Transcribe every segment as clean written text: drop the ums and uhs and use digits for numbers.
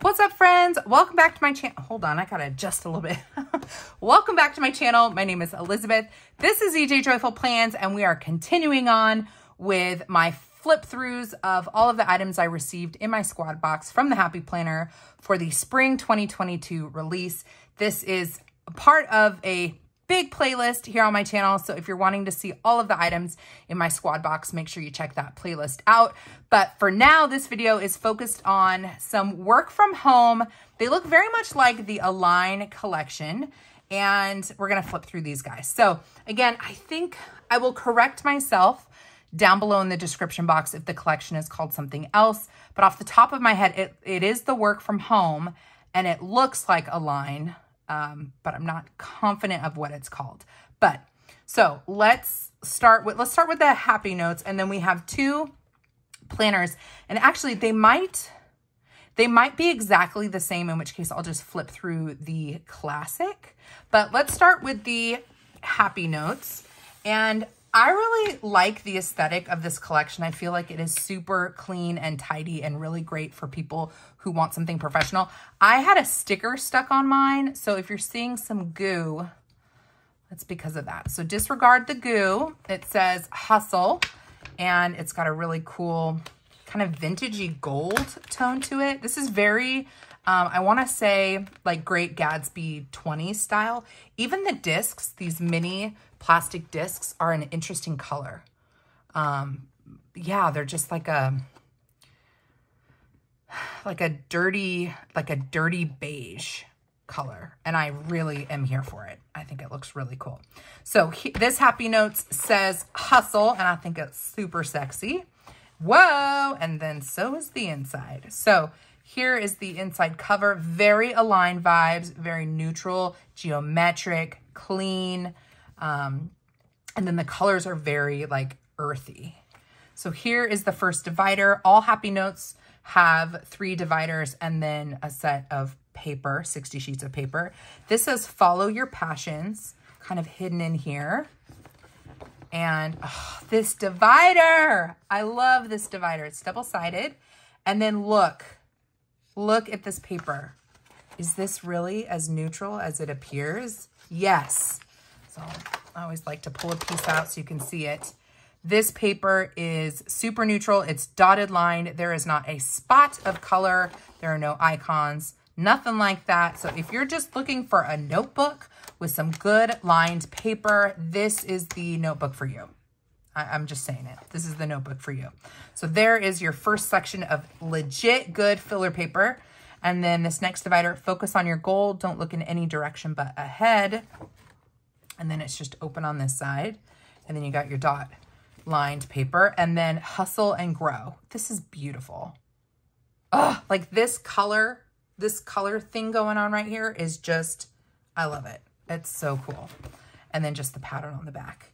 What's up, friends? Welcome back to my channel. Hold on, I gotta adjust a little bit. Welcome back to my channel. My name is Elizabeth. This is EJ Joyful Plans, and we are continuing on with my flip-throughs of all of the items I received in my squad box from the Happy Planner for the Spring 2022 release. This is part of a big playlist here on my channel. So if you're wanting to see all of the items in my squad box, make sure you check that playlist out. But for now, this video is focused on some work from home. They look very much like the Align collection, and we're going to flip through these guys. So again, I think I will correct myself down below in the description box if the collection is called something else. But off the top of my head, it is the work from home, and it looks like Align. But I'm not confident of what it's called. But so let's start with the Happy Notes, and then we have two planners, and actually they might be exactly the same, in which case I'll just flip through the classic. But let's start with the Happy Notes, and I really like the aesthetic of this collection. I feel like it is super clean and tidy and really great for people who want something professional. I had a sticker stuck on mine, so if you're seeing some goo, that's because of that. So disregard the goo. It says Hustle, and it's got a really cool kind of vintagey gold tone to it. This is very, I want to say like Great Gatsby 20s style. Even the discs, these mini plastic discs, are an interesting color. Yeah, they're just like a dirty beige color, and I really am here for it. I think it looks really cool. So this Happy Notes says Hustle, and I think it's super sexy. Whoa! And then so is the inside. So here is the inside cover. Very Align vibes, very neutral, geometric, clean. And then the colors are very like earthy. So here is the first divider. All Happy Notes have 3 dividers and then a set of paper, 60 sheets of paper. This says Follow Your Passions, kind of hidden in here. And oh, this divider, I love this divider. It's double-sided. And then look at this paper. Is this really as neutral as it appears? Yes. So I always like to pull a piece out so you can see it. This paper is super neutral. It's dotted line. There is not a spot of color. There are no icons, nothing like that. So if you're just looking for a notebook with some good lined paper, this is the notebook for you. I'm just saying it. This is the notebook for you. So there is your first section of legit good filler paper. And then this next divider, focus on your goal. Don't look in any direction but ahead. And then it's just open on this side. And then you got your dot lined paper, and then Hustle and Grow. This is beautiful. Oh, like this color thing going on right here is just, I love it. It's so cool. And then just the pattern on the back,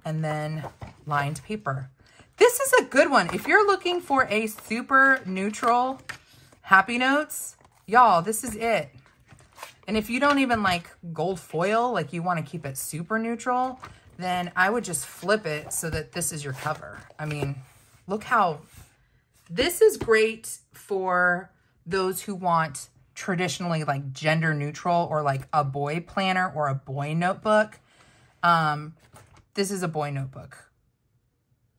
and then lined paper. This is a good one. If you're looking for a super neutral Happy Notes, y'all, this is it. And if you don't even like gold foil, like you want to keep it super neutral, then I would just flip it so that this is your cover. I mean, look how, this is great for those who want traditionally like gender neutral or like a boy planner or a boy notebook. This is a boy notebook.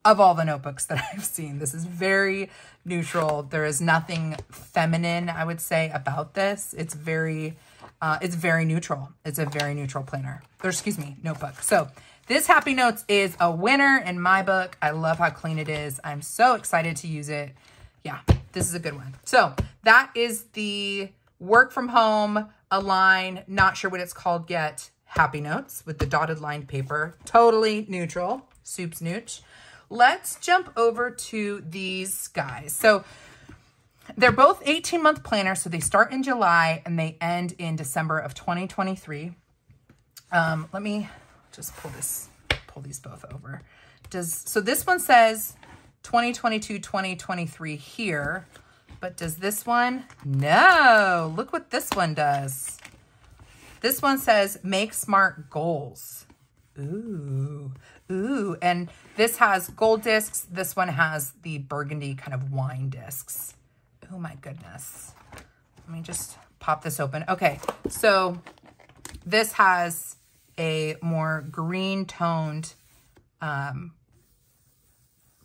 Of all the notebooks that I've seen, this is very neutral. There is nothing feminine, I would say, about this. It's very neutral. It's a very neutral planner, or excuse me, notebook. So this Happy Notes is a winner in my book. I love how clean it is. I'm so excited to use it. Yeah, this is a good one. So that is the work from home, Align, not sure what it's called yet, Happy Notes with the dotted lined paper. Totally neutral, soup's nooch. Let's jump over to these guys. So they're both 18-month planners, so they start in July and they end in December of 2023. Let me just pull these both over. So this one says 2022, 2023 here, but does this one? No, look what this one does. This one says make smart goals. Ooh, and this has gold discs. This one has the burgundy kind of wine discs. Oh my goodness. Let me just pop this open. Okay, so this has a more green toned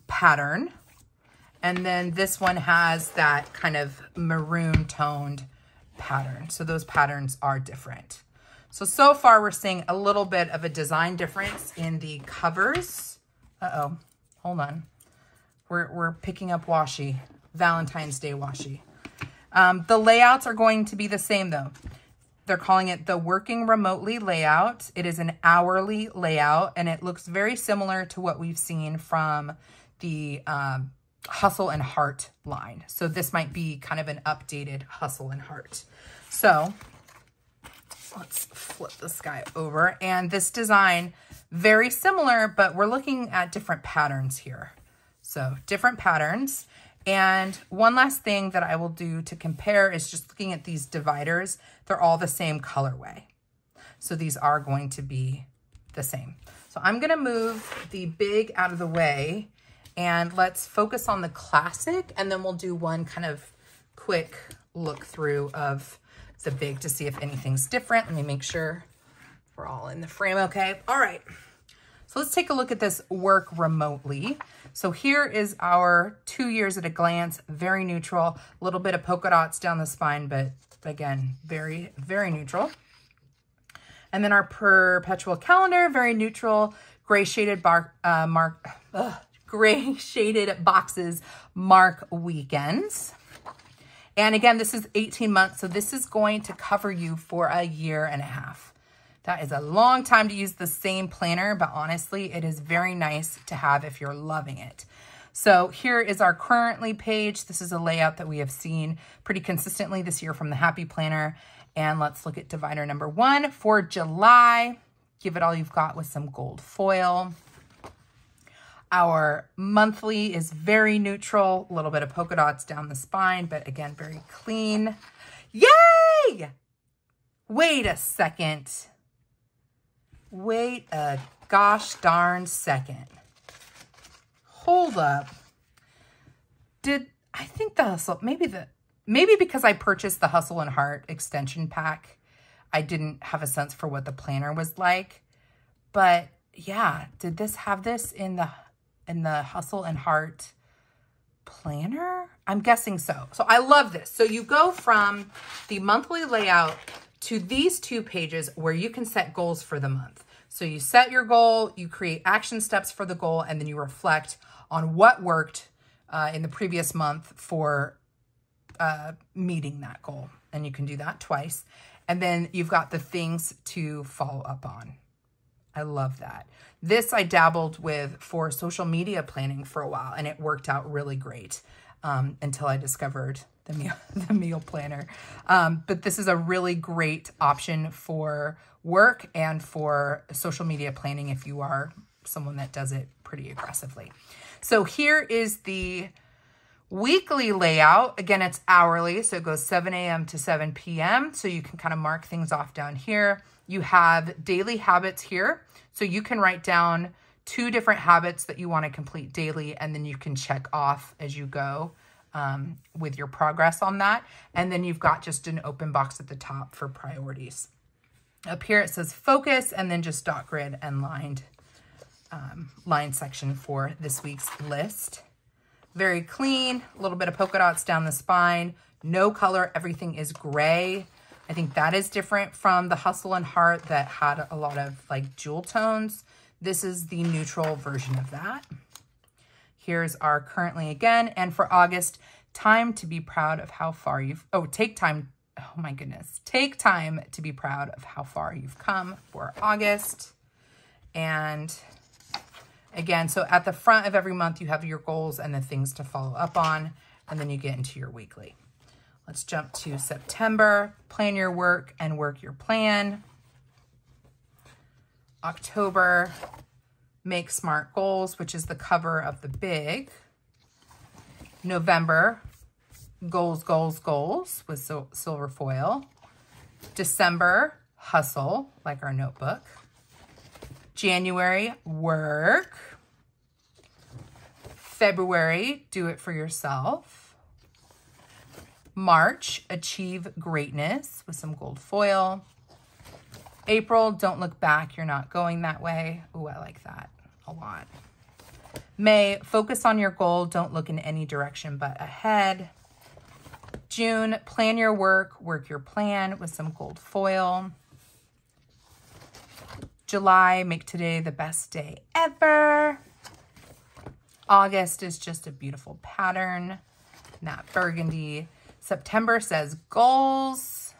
pattern. And then this one has that kind of maroon toned pattern. So those patterns are different. So far we're seeing a little bit of a design difference in the covers. Uh-oh, hold on. We're picking up washi, Valentine's Day washi. The layouts are going to be the same though. They're calling it the Working Remotely layout. It is an hourly layout, and it looks very similar to what we've seen from the Hustle and Heart line. So this might be kind of an updated Hustle and Heart. So let's flip this guy over. And this design, very similar, but we're looking at different patterns here. So different patterns. And one last thing that I will do to compare is just looking at these dividers. They're all the same colorway. So these are going to be the same. So I'm going to move the big out of the way, and let's focus on the classic, and then we'll do one kind of quick look through of the big to see if anything's different. Let me make sure we're all in the frame okay. All right. So let's take a look at this Work Remotely. So here is our 2 years at a glance, very neutral, a little bit of polka dots down the spine, but again, very, very neutral. And then our Perpetual Calendar, very neutral, gray shaded gray shaded boxes mark weekends. And again, this is 18 months, so this is going to cover you for a year and a half. That is a long time to use the same planner, but honestly, it is very nice to have if you're loving it. So here is our currently page. This is a layout that we have seen pretty consistently this year from the Happy Planner. And let's look at divider number 1 for July. Give it all you've got with some gold foil. Our monthly is very neutral, a little bit of polka dots down the spine, but again, very clean. Yay! Wait a second. Wait a gosh darn second. Hold up. I think the Hustle, maybe because I purchased the Hustle and Heart extension pack, I didn't have a sense for what the planner was like. But yeah, did this have this in the Hustle and Heart planner? I'm guessing so. So I love this. So you go from the monthly layout to these 2 pages where you can set goals for the month. So you set your goal, you create action steps for the goal, and then you reflect on what worked in the previous month for meeting that goal. And you can do that twice. And then you've got the things to follow up on. I love that. This I dabbled with for social media planning for a while, and it worked out really great until I discovered the meal planner. But this is a really great option for work and for social media planning if you are someone that does it pretty aggressively. So here is the weekly layout. Again, it's hourly, so it goes 7 a.m. to 7 p.m. So you can kind of mark things off down here. You have daily habits here. So you can write down 2 different habits that you want to complete daily, and then you can check off as you go with your progress on that. And then you've got just an open box at the top for priorities. Up here it says focus, and then just dot grid and line section for this week's list. Very clean, a little bit of polka dots down the spine, no color, everything is gray. I think that is different from the Hustle and Heart that had a lot of like jewel tones. This is the neutral version of that. Here's our currently again. And for August, time to be proud of how far you've, take time to be proud of how far you've come for August. And again, so at the front of every month, you have your goals and the things to follow up on, and then you get into your weekly. Let's jump to September, plan your work and work your plan. October, make smart goals, which is the cover of the big. November, goals, goals, goals with silver foil. December, hustle, like our notebook. January, work. February, do it for yourself. March, achieve greatness with some gold foil. April, don't look back, you're not going that way. Ooh, I like that a lot. May, focus on your goal, don't look in any direction but ahead. June, plan your work, work your plan with some gold foil. July, make today the best day ever. August is just a beautiful pattern, not burgundy. September says goals.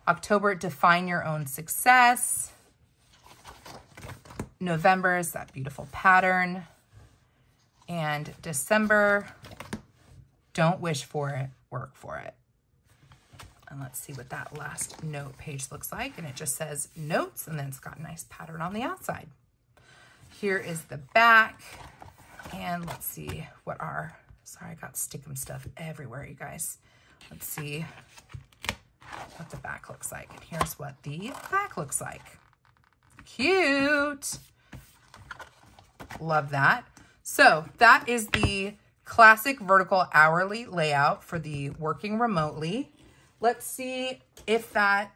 October, define your own success. November is that beautiful pattern. And December, don't wish for it, work for it. And let's see what that last note page looks like. And it just says notes, and then it's got a nice pattern on the outside. Here is the back. And let's see what our, sorry, I got stickum stuff everywhere, you guys. Let's see what the back looks like. And here's what the back looks like. Cute. Love that. So that is the classic vertical hourly layout for the working remotely. Let's see if that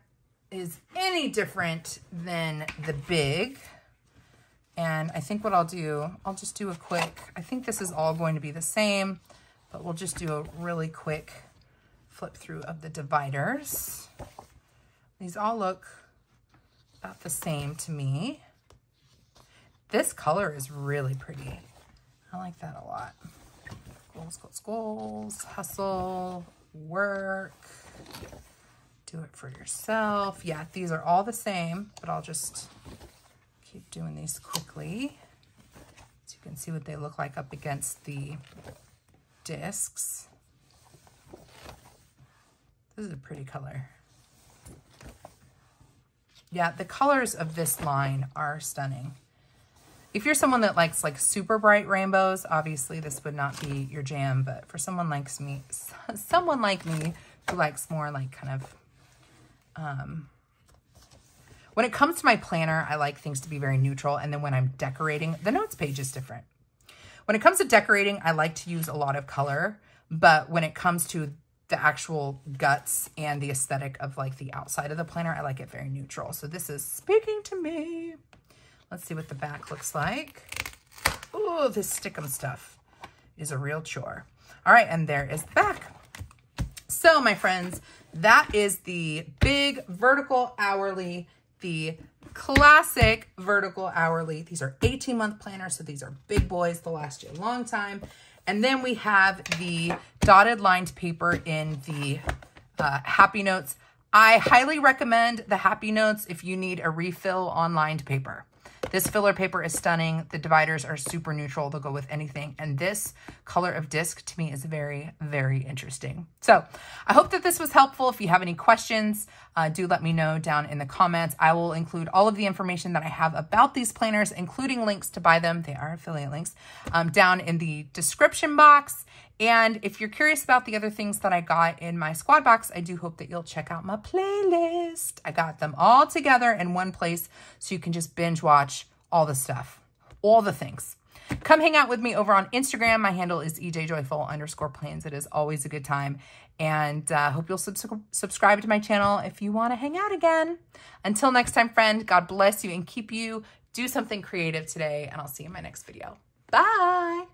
is any different than the big. And I think what I'll do, I'll just do a quick, I think this is all going to be the same, but we'll just do a really quick flip through of the dividers. These all look about the same to me. This color is really pretty. I like that a lot. Goals, goals, goals, hustle, work, do it for yourself. Yeah, these are all the same, but I'll just keep doing these quickly so you can see what they look like up against the discs. This is a pretty color. Yeah, the colors of this line are stunning. If you're someone that likes like super bright rainbows, obviously this would not be your jam, but for someone like me who likes more like kind of, when it comes to my planner, I like things to be very neutral. And then when I'm decorating, the notes page is different. When it comes to decorating, I like to use a lot of color, but when it comes to the actual guts and the aesthetic of like the outside of the planner, I like it very neutral. So this is speaking to me. Let's see what the back looks like. Ooh, this stickum stuff is a real chore. All right, and there is the back. So my friends, that is the big vertical hourly, the classic vertical hourly. These are 18-month planners, so these are big boys. They'll last you a long time. And then we have the dotted lined paper in the Happy Notes. I highly recommend the Happy Notes if you need a refill on lined paper. This filler paper is stunning. The dividers are super neutral. They'll go with anything. And this color of disc to me is very, very interesting. So I hope that this was helpful. If you have any questions, do let me know down in the comments. I will include all of the information that I have about these planners, including links to buy them. They are affiliate links down in the description box. And if you're curious about the other things that I got in my squad box, I do hope that you'll check out my playlist. I got them all together in one place so you can just binge watch all the stuff, all the things. Come hang out with me over on Instagram. My handle is ejjoyful_plans. It is always a good time. And hope you'll subscribe to my channel if you want to hang out again. Until next time, friend, God bless you and keep you. Do something creative today, and I'll see you in my next video. Bye.